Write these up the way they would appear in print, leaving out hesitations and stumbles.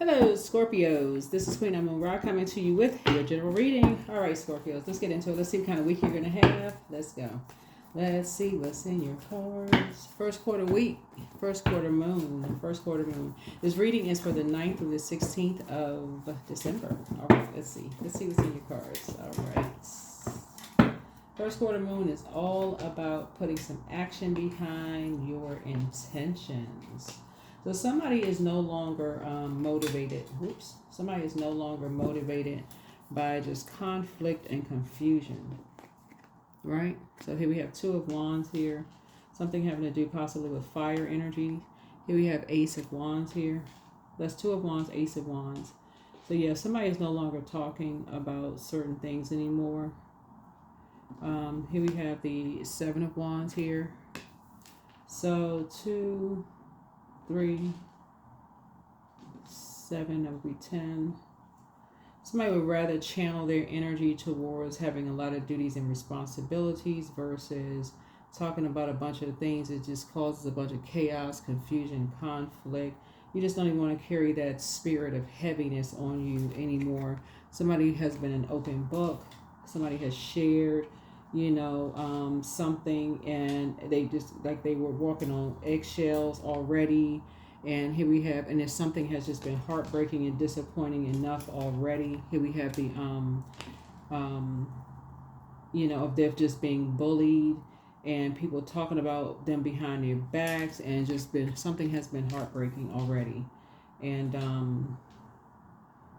Hello, Scorpios. This is Queen Amun Ra coming to you with your general reading. All right, Scorpios, let's get into it. Let's see what kind of week you're going to have. Let's go. Let's see what's in your cards. First quarter week, first quarter moon, first quarter moon. This reading is for the 9th through the 16th of December. All right, let's see. Let's see what's in your cards. All right. First quarter moon is all about putting some action behind your intentions. So somebody is no longer motivated. Oops. Somebody is no longer motivated by just conflict and confusion. Right? So here we have Two of Wands here. Something having to do possibly with fire energy. Here we have Ace of Wands here. That's Two of Wands, Ace of Wands. So yeah, somebody is no longer talking about certain things anymore. Here we have the Seven of Wands here. So 2, 3, 7, that would be 10. Somebody would rather channel their energy towards having a lot of duties and responsibilities versus talking about a bunch of things that just causes a bunch of chaos, confusion, conflict. You just don't even want to carry that spirit of heaviness on you anymore. Somebody has been an open book. Somebody has shared, something, and they just like they were walking on eggshells already. And here we have, and if something has just been heartbreaking and disappointing enough already. Here we have the of them just being bullied and people talking about them behind their backs, and just been something has been heartbreaking already. And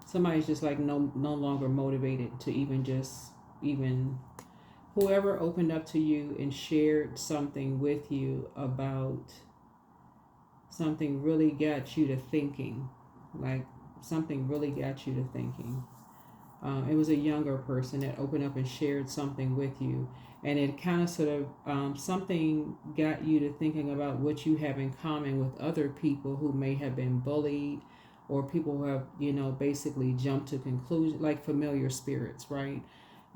somebody's just like no longer motivated to even whoever opened up to you and shared something with you about something really got you to thinking. Like something really got you to thinking. It was a younger person that opened up and shared something with you, and it kind of sort of something got you to thinking about what you have in common with other people who may have been bullied, or people who have basically jumped to conclusion, like familiar spirits, right?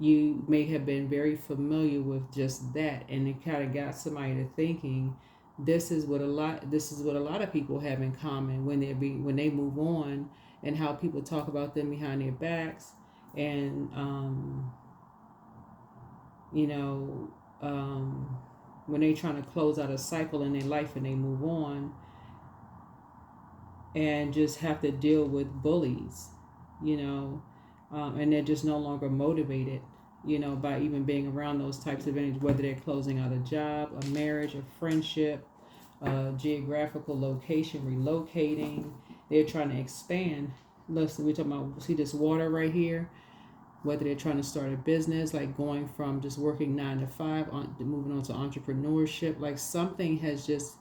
You may have been very familiar with just that, and it kind of got somebody to thinking. This is what a lot of people have in common when they move on, and how people talk about them behind their backs, and when they're trying to close out a cycle in their life and they move on, and just have to deal with bullies, and they're just no longer motivated, by even being around those types of energies, whether they're closing out a job, a marriage, a friendship, a geographical location, relocating. They're trying to expand. Listen, we're talking about, see this water right here? Whether they're trying to start a business, like going from just working 9 to 5, moving on to entrepreneurship, like something has just,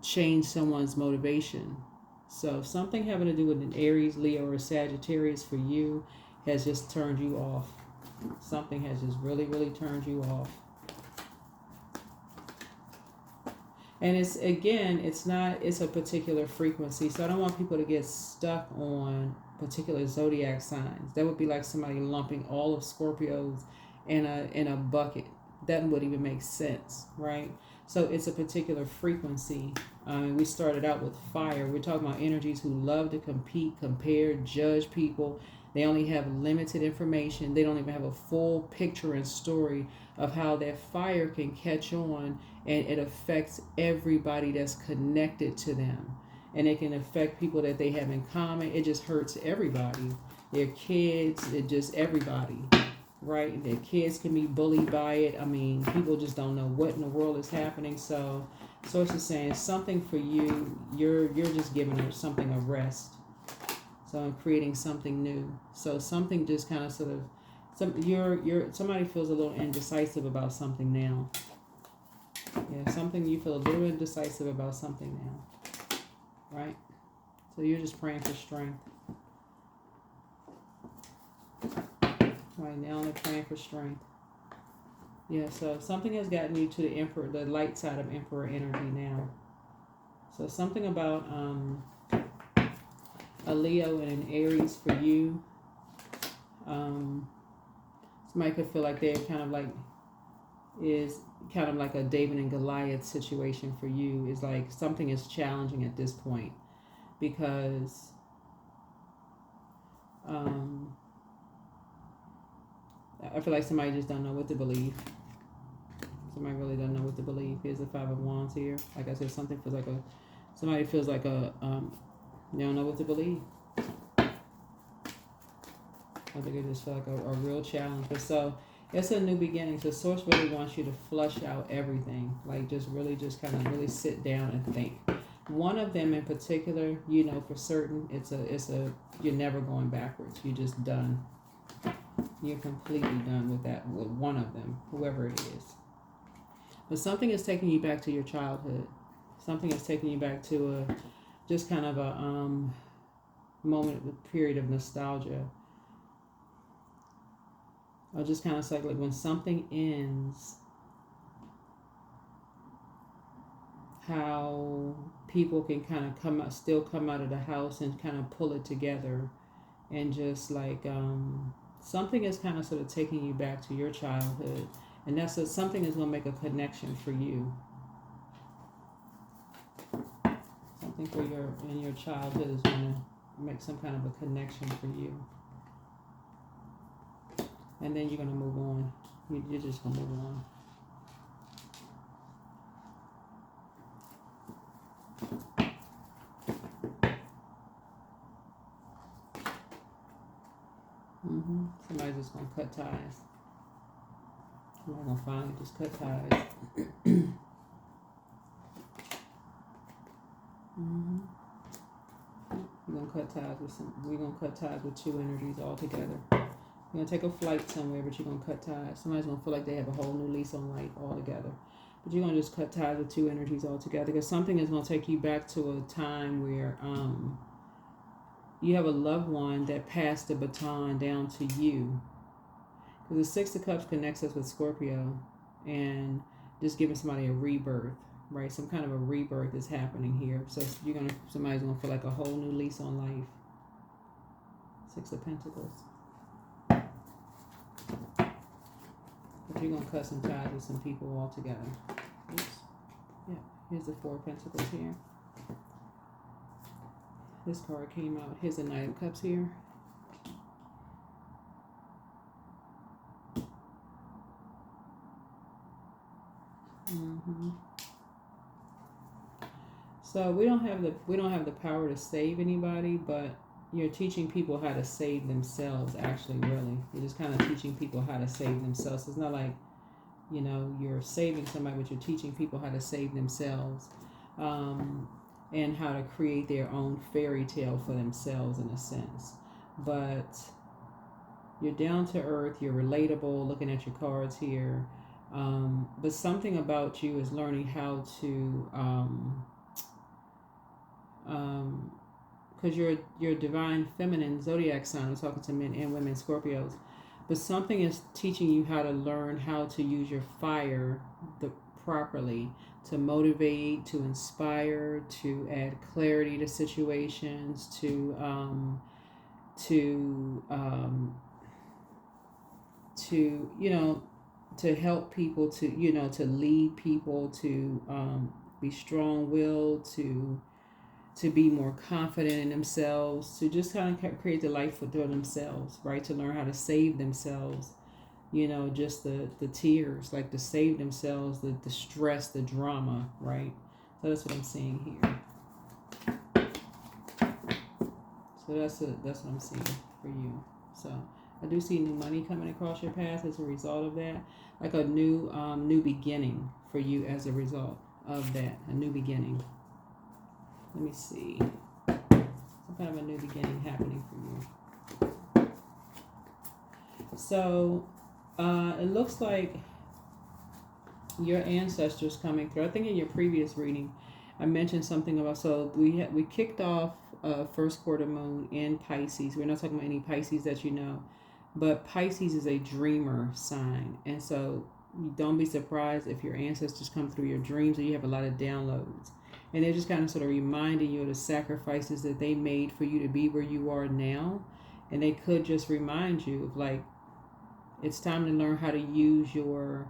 changed someone's motivation. So something having to do with an Aries, Leo, or Sagittarius for you has just turned you off. Something has just really, really turned you off. And it's a particular frequency. So I don't want people to get stuck on particular zodiac signs. That would be like somebody lumping all of Scorpios in a bucket. That wouldn't even make sense, right? So it's a particular frequency. We started out with fire. We're talking about energies who love to compete, compare, judge people. They only have limited information. They don't even have a full picture and story of how that fire can catch on, and it affects everybody that's connected to them. And it can affect people that they have in common. It just hurts everybody. Their kids, it just everybody, right? Their kids can be bullied by it. I mean, people just don't know what in the world is happening. So it's just saying something for you. You're just giving her something a rest. So I'm creating something new. So something just kind of sort of, somebody feels a little indecisive about something now. Yeah, something you feel a little indecisive about something now, right? So you're just praying for strength. Right now they're praying for strength. Yeah, so something has gotten you to the Emperor, the light side of Emperor energy now. So something about a Leo and an Aries for you. Somebody could feel like they're kind of like a David and Goliath situation for you. Is like something is challenging at this point. because I feel like somebody just don't know what to believe. Somebody really doesn't know what to believe. Here's the Five of Wands here. Like I said, something feels like somebody feels like they don't know what to believe. I think it just felt like a real challenge. But so it's a new beginning. So Source really wants you to flush out everything. Like just kind of really sit down and think. One of them in particular, you know for certain, you're never going backwards. You're just done. You're completely done with that, with one of them, whoever it is. But something is taking you back to your childhood. Something is taking you back to just kind of a period of nostalgia. Or just kind of like when something ends, how people can kind of still come out of the house and kind of pull it together, and just like something is kind of sort of taking you back to your childhood, and that's something is going to make a connection for you. Something in your childhood is going to make some kind of a connection for you, and then you're going to move on. You're just going to move on. Somebody's just going to cut ties. Somebody's going to finally just cut ties. We're going to cut ties with two energies all together. You're going to take a flight somewhere, but you're going to cut ties. Somebody's going to feel like they have a whole new lease on life all together. But you're going to just cut ties with two energies all together, because something is going to take you back to a time where you have a loved one that passed the baton down to you. Because the Six of Cups connects us with Scorpio, and just giving somebody a rebirth, right? Some kind of a rebirth is happening here. So somebody's gonna feel like a whole new lease on life. Six of Pentacles. But you're gonna cut some ties with some people all together. Oops. Yeah. Here's the Four of Pentacles here. This card came out. Here's the Knight of Cups here. So we don't have the power to save anybody, but you're teaching people how to save themselves. Actually, really, you're just kind of teaching people how to save themselves. It's not like you're saving somebody, but you're teaching people how to save themselves. And how to create their own fairy tale for themselves in a sense. But you're down to earth, you're relatable, looking at your cards here. But something about you is learning how to, because you're a divine feminine zodiac sign. I'm talking to men and women, Scorpios. But something is teaching you how to learn how to use your fire properly, to motivate, to inspire, to add clarity to situations, to help people, to lead people, to be strong-willed, to be more confident in themselves, to just kind of create the life for themselves, right? To learn how to save themselves. Just the tears, like to save themselves, the stress, the drama, right? So that's what I'm seeing here. So that's what I'm seeing for you. So I do see new money coming across your path as a result of that, like a new beginning for you as a result of that, a new beginning. Let me see, some kind of a new beginning happening for you. So. It looks like your ancestors coming through. I think in your previous reading, I mentioned something about, so we kicked off first quarter moon in Pisces. We're not talking about any Pisces that but Pisces is a dreamer sign. And so don't be surprised if your ancestors come through your dreams or you have a lot of downloads. And they're just kind of sort of reminding you of the sacrifices that they made for you to be where you are now. And they could just remind you of, like, it's time to learn how to use your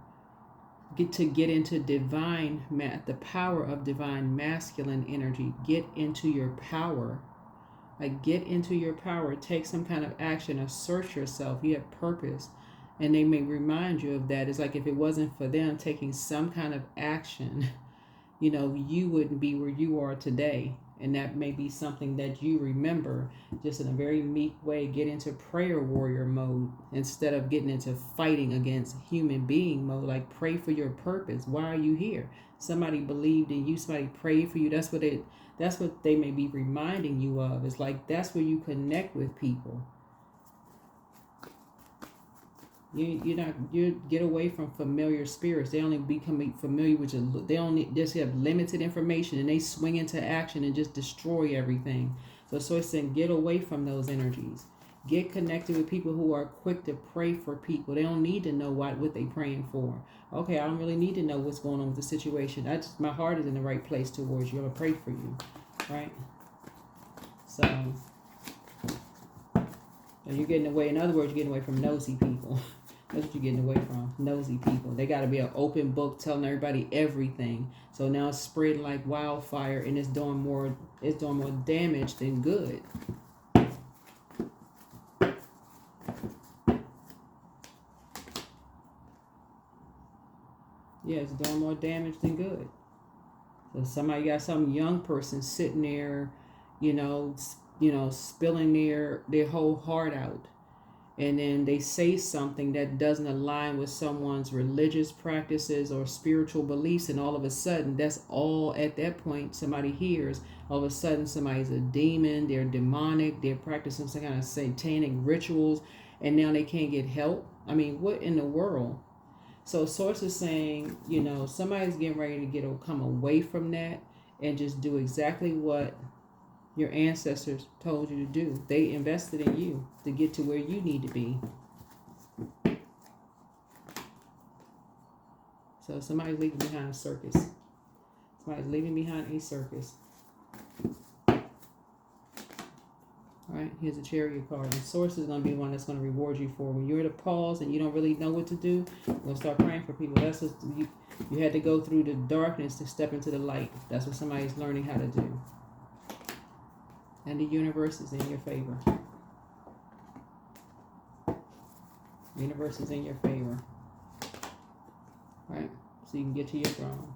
get into divine, the power of divine masculine energy. Get into your power. Like, get into your power. Take some kind of action. Assert yourself. You have purpose. And they may remind you of that. It's like if it wasn't for them taking some kind of action, you wouldn't be where you are today. And that may be something that you remember, just in a very meek way. Get into prayer warrior mode instead of getting into fighting against human being mode. Like, pray for your purpose. Why are you here? Somebody believed in you. Somebody prayed for you. That's what they may be reminding you of. It's like, that's where you connect with people. You get away from familiar spirits. They only become familiar with you. They only just have limited information, and they swing into action and just destroy everything. So it's saying, get away from those energies. Get connected with people who are quick to pray for people. They don't need to know what they're praying for. Okay, I don't really need to know what's going on with the situation. My heart is in the right place towards you. I'm gonna pray for you, right? So, and you're getting away. In other words, you're getting away from nosy people. That's what you're getting away from. Nosy people. They got to be an open book telling everybody everything. So now it's spreading like wildfire, and it's doing more damage than good. Yeah, it's doing more damage than good. So somebody got some young person sitting there, spilling their whole heart out. And then they say something that doesn't align with someone's religious practices or spiritual beliefs, and all of a sudden, that's all at that point somebody hears. All of a sudden, somebody's a demon, they're demonic, they're practicing some kind of satanic rituals, and now they can't get help. I mean, what in the world? So Source is saying, somebody's getting ready to come away from that and just do exactly what your ancestors told you to do. They invested in you to get to where you need to be. So somebody's leaving behind a circus. Somebody's leaving behind a circus. All right, here's a Chariot card. And Source is going to be the one that's going to reward you for when you're at a pause and you don't really know what to do. You're going to start praying for people. That's what you had to go through the darkness to step into the light. That's what somebody's learning how to do. And the universe is in your favor. The universe is in your favor. Right? So you can get to your throne.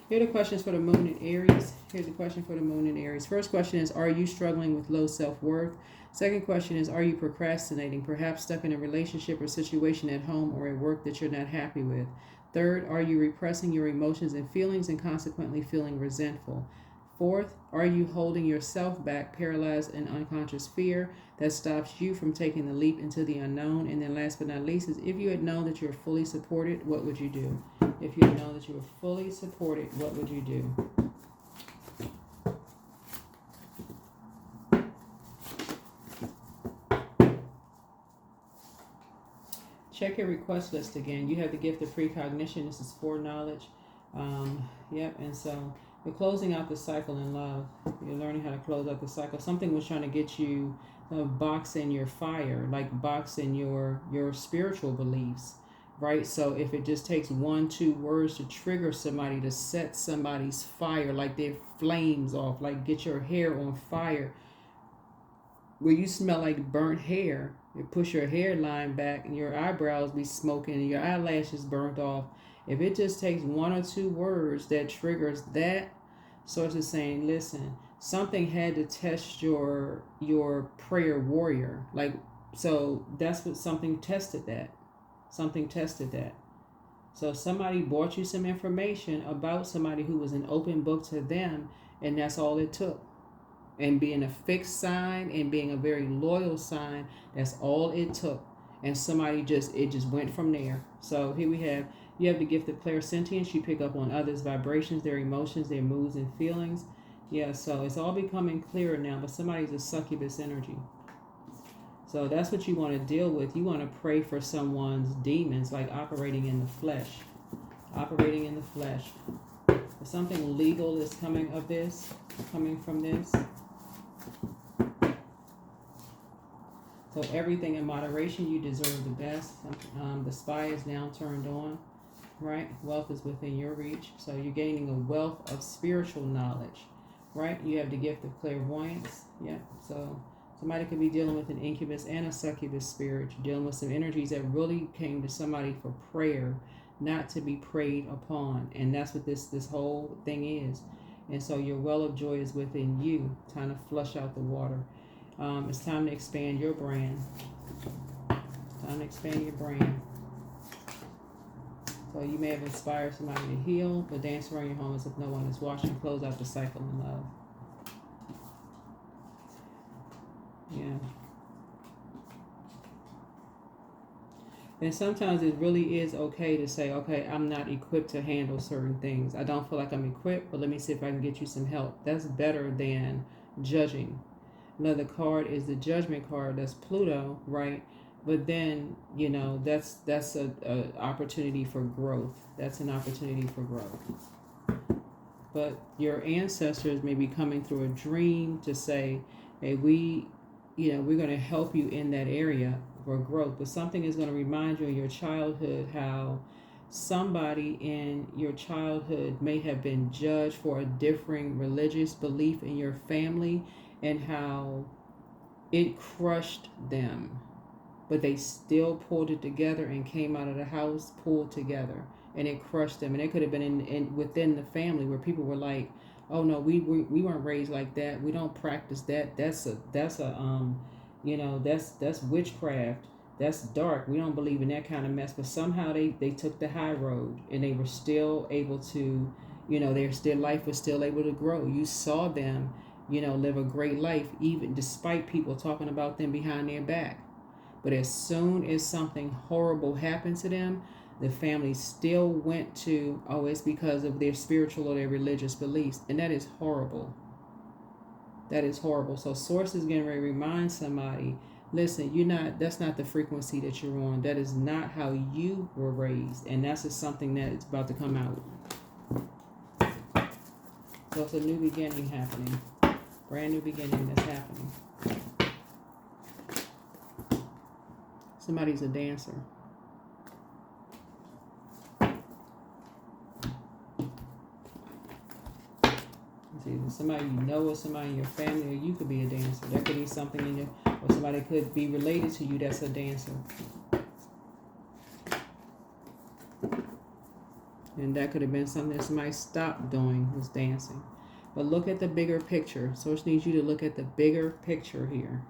Here are the questions for the moon in Aries. Here's the question for the moon in Aries. First question is, are you struggling with low self-worth? Second question is, are you procrastinating, perhaps stuck in a relationship or situation at home or at work that you're not happy with? Third, are you repressing your emotions and feelings and consequently feeling resentful? Fourth, are you holding yourself back, paralyzed in unconscious fear that stops you from taking the leap into the unknown? And then last but not least is, if you had known that you were fully supported, what would you do? If you had known that you were fully supported, what would you do? Check your request list again. You have the gift of precognition. This is foreknowledge. And so you're closing out the cycle in love. You're learning how to close out the cycle. Something was trying to get you box in your fire, like box in your spiritual beliefs, right? So if it just takes 1-2 words to trigger somebody, to set somebody's fire, like their flames off, like get your hair on fire, where you smell like burnt hair, you push your hairline back and your eyebrows be smoking and your eyelashes burnt off. If it just takes 1 or 2 words that triggers that, Source is saying, listen, something had to test your prayer warrior. Like, so that's what something tested that. Something tested that. So somebody brought you some information about somebody who was an open book to them, and that's all it took. And being a fixed sign and being a very loyal sign, that's all it took. And somebody just went from there. So here we have, you have the gift of clairsentience. You pick up on others' vibrations, their emotions, their moods and feelings. Yeah, so it's all becoming clearer now, but somebody's a succubus energy. So that's what you want to deal with. You want to pray for someone's demons, like operating in the flesh. Operating in the flesh. Something legal is coming from this. So everything in moderation, you deserve the best. The spy is now turned on, right? Wealth is within your reach. So you're gaining a wealth of spiritual knowledge, right? You have the gift of clairvoyance. Yeah. So somebody could be dealing with an incubus and a succubus spirit. You're dealing with some energies that really came to somebody for prayer, not to be preyed upon. And that's what this whole thing is. And so your well of joy is within you, trying to flush out the water. It's time to expand your brand. Time to expand your brand. So you may have inspired somebody to heal, but dance around your home as if no one is watching. Close out the cycle in love. Yeah. And sometimes it really is okay to say, okay, I'm not equipped to handle certain things. I don't feel like I'm equipped, but let me see if I can get you some help. That's better than judging. Another card is the Judgment card. That's Pluto, right? But then, you know, that's a opportunity for growth. That's an opportunity for growth. But your ancestors may be coming through a dream to say, hey, we're going to help you in that area for growth. But something is going to remind you of your childhood, how somebody in your childhood may have been judged for a differing religious belief in your family, and how it crushed them, but they still pulled it together and came out of the house pulled together, and it crushed them. And it could have been in within the family where people were like, oh no, we weren't raised like that, we don't practice that, that's witchcraft, that's dark, we don't believe in that kind of mess. But somehow they took the high road, and they were still able to, their life was still able to grow. You saw them live a great life, even despite people talking about them behind their back. But as soon as something horrible happened to them, the family still went to, oh, it's because of their spiritual or their religious beliefs. And that is horrible. That is horrible. So Source is getting ready to remind somebody, listen, that's not the frequency that you're on. That is not how you were raised. And that's just something that is about to come out. So it's a new beginning happening. Brand new beginning that's happening. Somebody's a dancer. It's either somebody you know or somebody in your family, or you could be a dancer. There could be something in or somebody could be related to you that's a dancer. And that could have been something that somebody stopped doing, was dancing. But look at the bigger picture. Source needs you to look at the bigger picture here.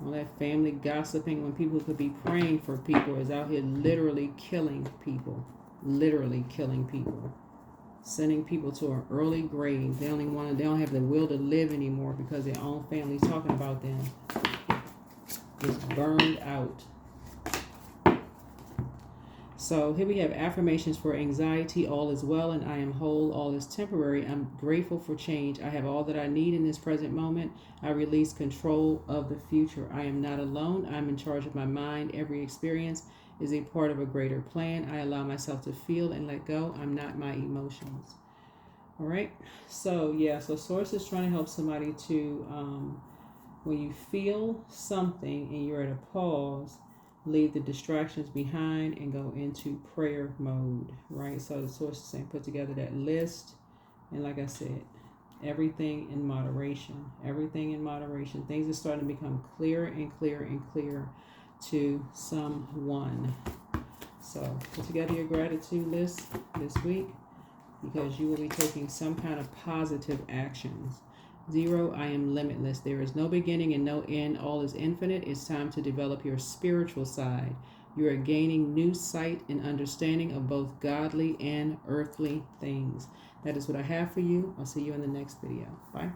All that family gossiping when people could be praying for people is out here literally killing people. Literally killing people. Sending people to an early grave. They don't have the will to live anymore because their own family's talking about them. Just burned out. So here we have affirmations for anxiety. All is well and I am whole. All is temporary. I'm grateful for change. I have all that I need in this present moment. I release control of the future. I am not alone. I'm in charge of my mind. Every experience is a part of a greater plan. I allow myself to feel and let go. I'm not my emotions. All right. So so Source is trying to help somebody to, when you feel something and you're at a pause, leave the distractions behind and go into prayer mode, right? So the Source is saying put together that list. And like I said, everything in moderation. Everything in moderation. Things are starting to become clearer and clearer and clearer to someone. So put together your gratitude list this week, because you will be taking some kind of positive actions. 0, I am limitless. There is no beginning and no end. All is infinite. It's time to develop your spiritual side. You are gaining new sight and understanding of both godly and earthly things. That is what I have for you. I'll see you in the next video. Bye.